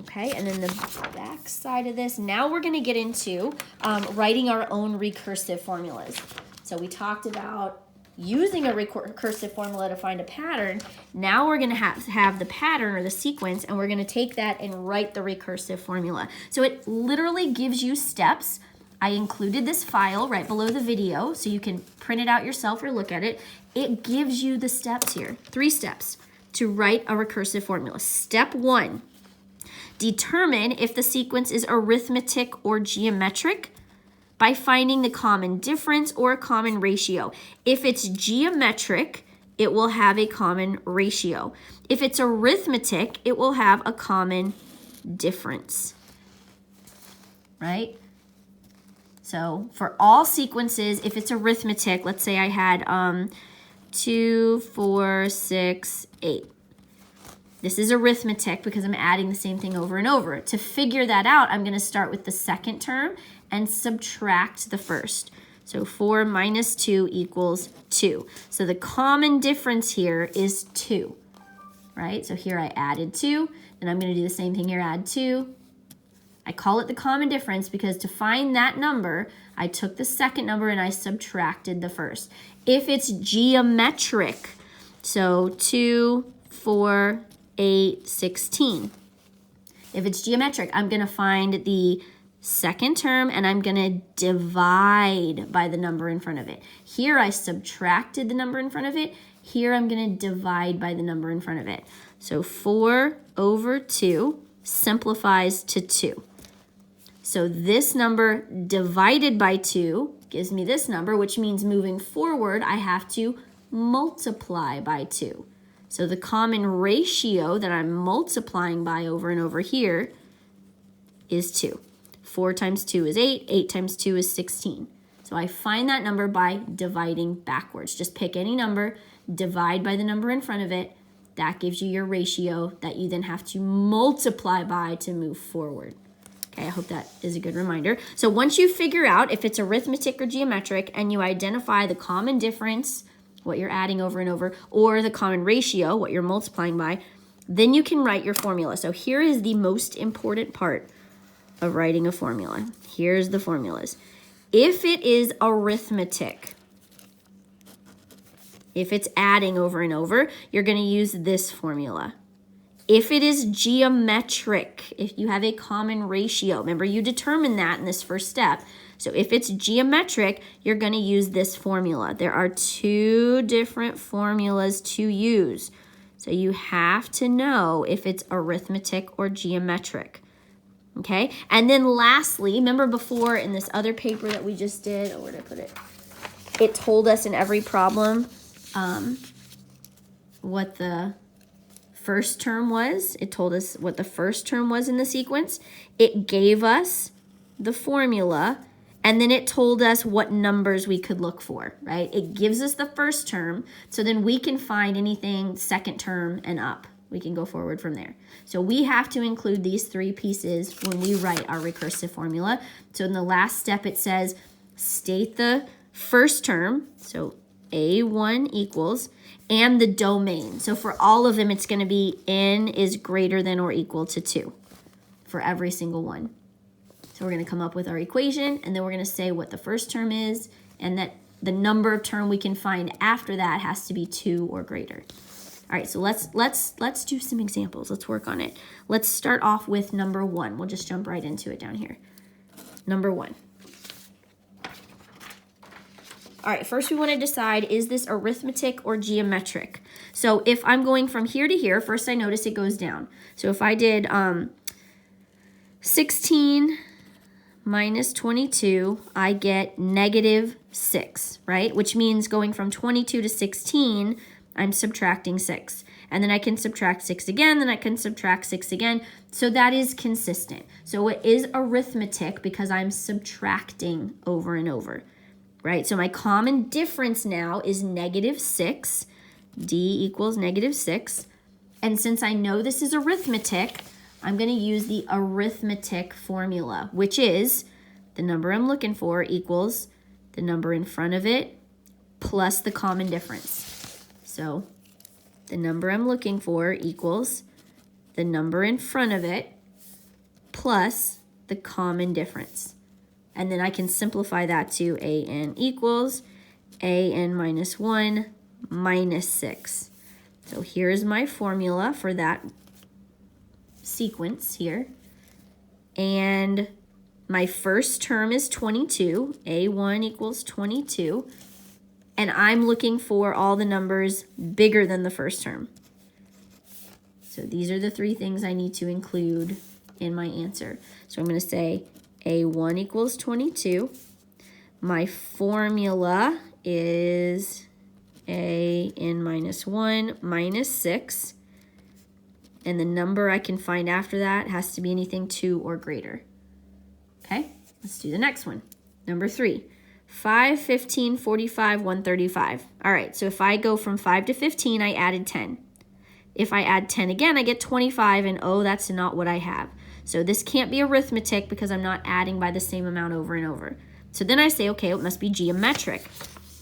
Okay, and then the back side of this, now we're going to get into writing our own recursive formulas. So we talked about using a recursive formula to find a pattern. Now we're going to have the pattern or the sequence, and we're going to take that and write the recursive formula. So it literally gives you steps. I included this file right below the video so you can print it out yourself or look at it. It gives you the steps here, 3 steps to write a recursive formula. Step 1, determine if the sequence is arithmetic or geometric by finding the common difference or a common ratio. If it's geometric, it will have a common ratio. If it's arithmetic, it will have a common difference, right? So for all sequences, if it's arithmetic, let's say I had 2, 4, 6, 8. This is arithmetic because I'm adding the same thing over and over. To figure that out, I'm going to start with the second term and subtract the first. So 4 minus 2 equals 2. So the common difference here is 2, right? So here I added 2, and I'm going to do the same thing here, add 2. I call it the common difference because to find that number, I took the second number and I subtracted the first. If it's geometric, so 2, 4, 8, 16. If it's geometric, I'm going to find the second term and I'm going to divide by the number in front of it. Here I subtracted the number in front of it. Here I'm going to divide by the number in front of it. So 4 over 2 simplifies to 2. So this number divided by 2 gives me this number, which means moving forward, I have to multiply by 2. So the common ratio that I'm multiplying by over and over here is 2. 4 times 2 is 8. 8 times 2 is 16. So I find that number by dividing backwards. Just pick any number, divide by the number in front of it. That gives you your ratio that you then have to multiply by to move forward. Okay, I hope that is a good reminder. So once you figure out if it's arithmetic or geometric and you identify the common difference, what you're adding over and over, or the common ratio, what you're multiplying by, then you can write your formula. So here is the most important part of writing a formula. Here's the formulas. If it is arithmetic, if it's adding over and over, you're going to use this formula. If it is geometric, if you have a common ratio, remember you determine that in this first step. So if it's geometric, you're going to use this formula. There are 2 different formulas to use. So you have to know if it's arithmetic or geometric. Okay? And then lastly, remember before in this other paper that we just did, where did I put it? It told us in every problem what the first term was. It told us what the first term was in the sequence. It gave us the formula, and then it told us what numbers we could look for, right? It gives us the first term, so then we can find anything second term and up. We can go forward from there. So we have to include these 3 pieces when we write our recursive formula. So in the last step, it says state the first term, so A1 equals, and the domain. So for all of them, it's going to be n is greater than or equal to 2 for every single one. So we're going to come up with our equation, and then we're going to say what the first term is, and that the number of term we can find after that has to be 2 or greater. All right, so let's do some examples. Let's work on it. Let's start off with number 1. We'll just jump right into it down here. Number 1. All right, first we want to decide, is this arithmetic or geometric? So if I'm going from here to here, first I notice it goes down. So if I did 16 minus 22, I get -6, right? Which means going from 22 to 16, I'm subtracting 6. And then I can subtract 6 again, then I can subtract 6 again. So that is consistent. So it is arithmetic because I'm subtracting over and over. Right, so my common difference now is -6. D equals -6. And since I know this is arithmetic, I'm going to use the arithmetic formula, which is the number I'm looking for equals the number in front of it plus the common difference. So the number I'm looking for equals the number in front of it plus the common difference. And then I can simplify that to an equals an minus 1 minus 6. So here's my formula for that sequence here. And my first term is 22. A1 equals 22. And I'm looking for all the numbers bigger than the first term. So these are the three things I need to include in my answer. So I'm going to say A1 equals 22. My formula is an minus 1 minus 6. And the number I can find after that has to be anything 2 or greater. Okay, let's do the next one. Number 3. 5, 15, 45, 135. All right, so if I go from 5 to 15, I added 10. If I add 10 again, I get 25, and oh, that's not what I have. So this can't be arithmetic because I'm not adding by the same amount over and over. So then I say, okay, it must be geometric.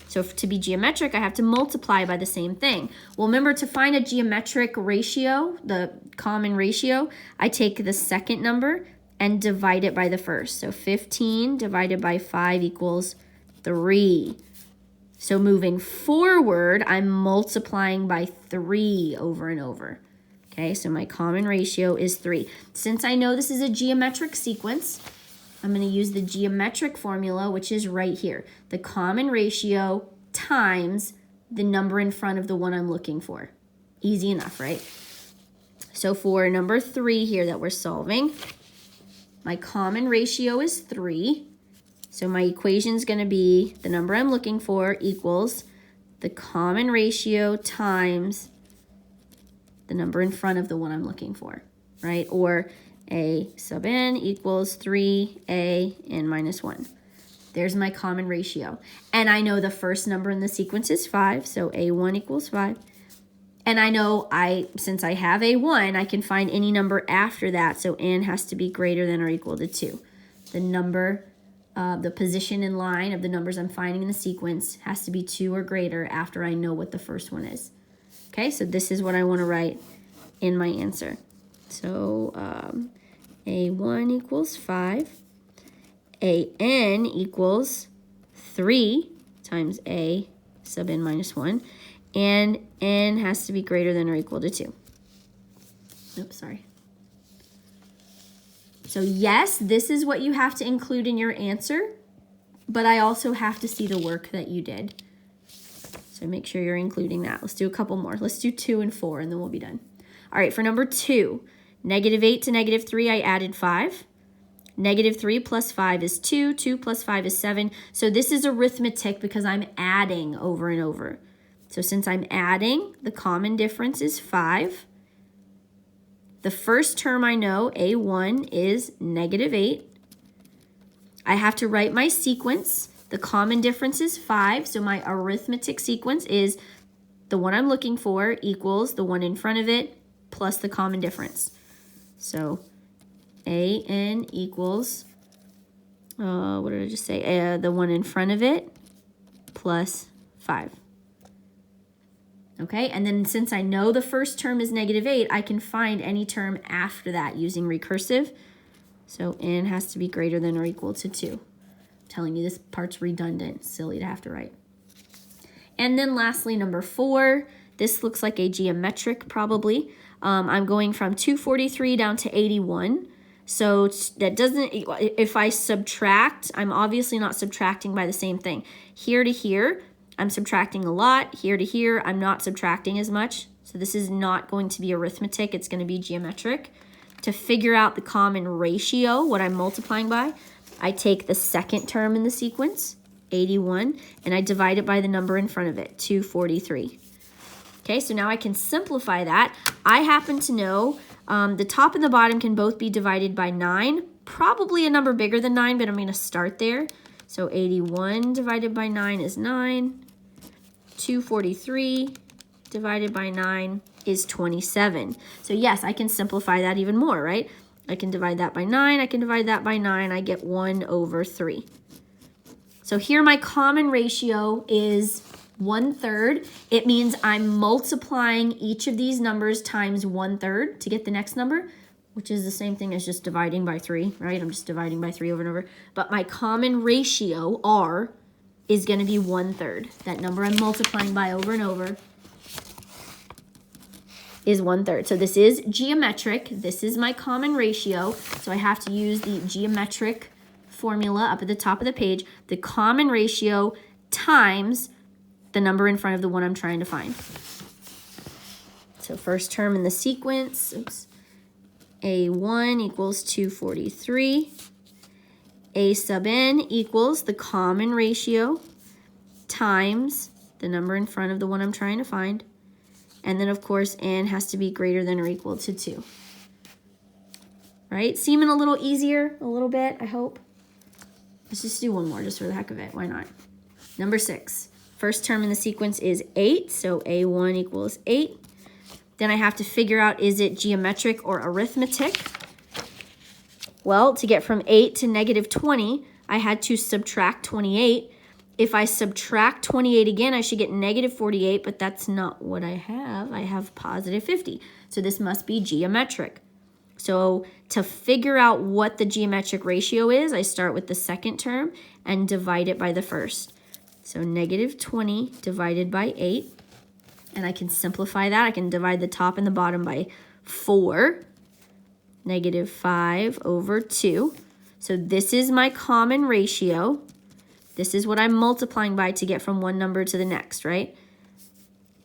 So to be geometric, I have to multiply by the same thing. Well, remember, to find a geometric ratio, the common ratio, I take the second number and divide it by the first. So 15 divided by 5 equals 3. So moving forward, I'm multiplying by 3 over and over. Okay, so my common ratio is 3. Since I know this is a geometric sequence, I'm going to use the geometric formula, which is right here. The common ratio times the number in front of the one I'm looking for. Easy enough, right? So for number 3 here that we're solving, my common ratio is 3. So my equation is going to be the number I'm looking for equals the common ratio times the number in front of the one I'm looking for, right? Or a sub n equals 3a minus 1. There's my common ratio. And I know the first number in the sequence is 5, so a1 equals 5. And I know since I have a1, I can find any number after that, so n has to be greater than or equal to 2. The number, the position in line of the numbers I'm finding in the sequence has to be 2 or greater after I know what the first one is. Okay, so this is what I want to write in my answer. So a1 equals 5, an equals 3 times a sub n minus 1, and n has to be greater than or equal to 2. Oops, sorry. So yes, this is what you have to include in your answer, but I also have to see the work that you did. So make sure you're including that. Let's do a couple more. Let's do 2 and 4, and then we'll be done. All right, for number 2, -8 to -3, I added 5. -3 plus 5 is 2. 2 plus 5 is 7. So this is arithmetic because I'm adding over and over. So since I'm adding, the common difference is 5. The first term I know, a1, is -8. I have to write my sequence. The common difference is 5, so my arithmetic sequence is the one I'm looking for equals the one in front of it plus the common difference. So an equals, what did I just say? The one in front of it plus 5. Okay, and then since I know the first term is -8, I can find any term after that using recursive. So n has to be greater than or equal to 2. I'm telling you, this part's redundant. Silly to have to write. And then lastly, number 4. This looks like a geometric probably. I'm going from 243 down to 81. So that doesn't, if I subtract, I'm obviously not subtracting by the same thing. Here to here, I'm subtracting a lot. Here to here, I'm not subtracting as much. So this is not going to be arithmetic. It's going to be geometric. To figure out the common ratio, what I'm multiplying by, I take the second term in the sequence, 81, and I divide it by the number in front of it, 243. Okay, so now I can simplify that. I happen to know the top and the bottom can both be divided by 9, probably a number bigger than 9, but I'm going to start there. So 81 divided by 9 is 9. 243 divided by 9 is 27. So yes, I can simplify that even more, right? I can divide that by 9. I can divide that by 9. I get 1 over 3. So here my common ratio is 1/3. It means I'm multiplying each of these numbers times 1/3 to get the next number. which is the same thing as just dividing by 3, right? I'm just dividing by 3 over and over. But my common ratio, R, is going to be 1/3. That number I'm multiplying by over and over is 1/3. So this is geometric. This is my common ratio. So I have to use the geometric formula up at the top of the page. The common ratio times the number in front of the one I'm trying to find. So first term in the sequence, A1 equals 243. A sub n equals the common ratio times the number in front of the one I'm trying to find. And then, of course, n has to be greater than or equal to 2. Right? Seeming a little easier, a little bit, I hope. Let's just do one more, just for the heck of it. Why not? Number 6. First term in the sequence is 8, so A1 equals 8. Then I have to figure out, is it geometric or arithmetic? Well, to get from 8 to negative 20, I had to subtract 28. If I subtract 28 again, I should get negative 48, but that's not what I have. I have positive 50. So this must be geometric. So to figure out what the geometric ratio is, I start with the second term and divide it by the first. So negative 20 divided by 8. And I can simplify that. I can divide the top and the bottom by 4. Negative 5 over 2. So this is my common ratio. This is what I'm multiplying by to get from one number to the next, right?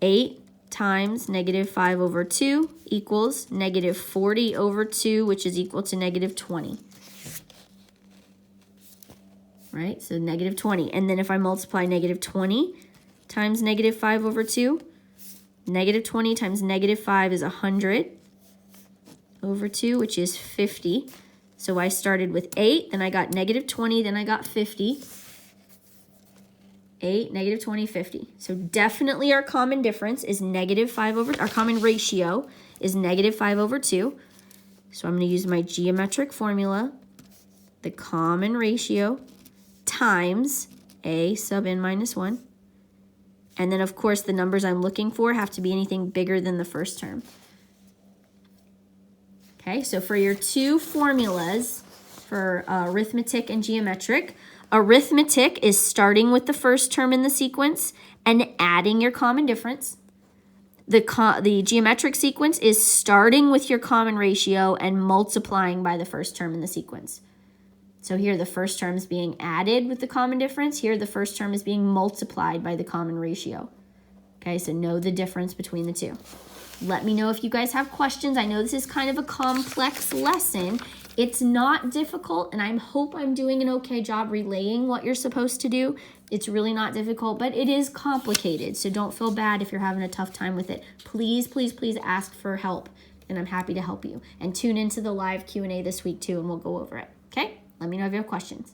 8 times negative 5 over 2 equals negative 40 over 2, which is equal to negative 20. Right? So negative 20. And then if I multiply negative 20 times negative 5 over 2, negative 20 times negative 5 is 100 over 2, which is 50. So I started with 8, then I got negative 20, then I got 50. 8, negative 20, 50. So definitely our common difference is negative 5 over, our common ratio is negative 5 over 2. So I'm going to use my geometric formula, the common ratio times A sub n minus 1. And then, of course, the numbers I'm looking for have to be anything bigger than the first term. Okay, so for your two formulas for arithmetic and geometric, arithmetic is starting with the first term in the sequence and adding your common difference. The geometric sequence is starting with your common ratio and multiplying by the first term in the sequence. So here the first term is being added with the common difference. Here the first term is being multiplied by the common ratio. Okay, so know the difference between the two. Let me know if you guys have questions. I know this is kind of a complex lesson. It's not difficult, and I hope I'm doing an okay job relaying what you're supposed to do. It's really not difficult, but it is complicated, so don't feel bad if you're having a tough time with it. Please, please, please ask for help, and I'm happy to help you. And tune into the live Q&A this week, too, and we'll go over it, okay? Let me know if you have questions.